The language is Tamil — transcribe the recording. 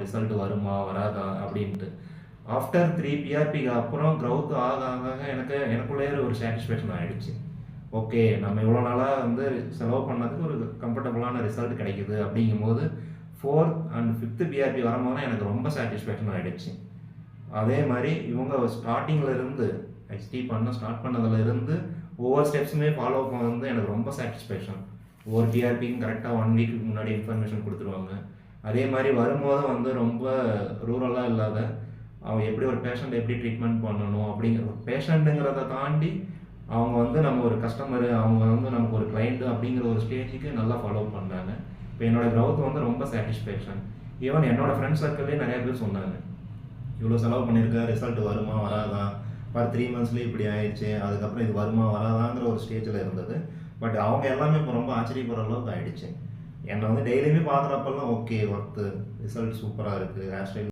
ரிசல்ட் வருமா வராதா அப்படின்ட்டு. ஆஃப்டர் 3 பிஆர்பிக்கு அப்புறம் க்ரௌத் ஆக ஆக எனக்குள்ளேயே ஒரு சாட்டிஸ்ஃபேக்ஷன் ஆயிடுச்சு. ஓகே, நம்ம இவ்வளோ நாளாக வந்து செலவு பண்ணதுக்கு ஒரு கம்ஃபர்டபுளான ரிசல்ட் கிடைக்குது அப்படிங்கும்போது 4th அண்ட் 5th பிஆர்பி வரும்போது எனக்கு ரொம்ப சாட்டிஸ்ஃபேக்ஷன் ஆயிடுச்சு. அதே மாதிரி இவங்க ஸ்டார்டிங்கில் இருந்து ஸ்டார்ட் பண்ணதுல இருந்து ஒவ்வொரு ஸ்டெப்ஸுமே ஃபாலோ பண்ணது எனக்கு ரொம்ப சாட்டிஸ்ஃபேக்ஷன். ஒவ்வொரு டிஆர்பிக்கும் கரெக்டாக 1 வீக்குக்கு முன்னாடி இன்ஃபர்மேஷன் கொடுத்துருவாங்க. அதே மாதிரி வரும்போது வந்து ரொம்ப ரூரலாக இல்லாத அவங்க எப்படி ஒரு பேஷண்ட் எப்படி ட்ரீட்மெண்ட் பண்ணணும் அப்படிங்கிற ஒரு பேஷண்ட்டுங்கிறத தாண்டி அவங்க வந்து நம்ம ஒரு கஸ்டமரு, அவங்க வந்து நமக்கு ஒரு கிளைண்ட்டு அப்படிங்கிற ஒரு ஸ்டேஜுக்கு நல்லா ஃபாலோ பண்ணுறாங்க. இப்போ என்னோடய க்ரௌத் வந்து ரொம்ப சாட்டிஸ்ஃபேக்ஷன். ஈவன் என்னோடய ஃப்ரெண்ட்ஸ் சர்க்கிள்லேயே நிறையா பேர் சொன்னாங்க, இவ்வளோ செலவு பண்ணியிருக்க, ரிசல்ட் வருமா வராதா, ஃபார் 3 மந்த்ஸ்லேயே இப்படி ஆயிடுச்சு, அதுக்கப்புறம் இது வருமா வராதாங்கிற ஒரு ஸ்டேஜில் இருந்தது. பட் அவங்க எல்லாமே இப்போ ரொம்ப ஆச்சரியப்படுற அளவுக்கு ஆகிடுச்சு. என்னை வந்து டெய்லியுமே பார்க்குறப்பெல்லாம் ஓகே ஒர்த்து, ரிசல்ட் சூப்பராக இருக்குது, ஹேர் ஸ்டைல்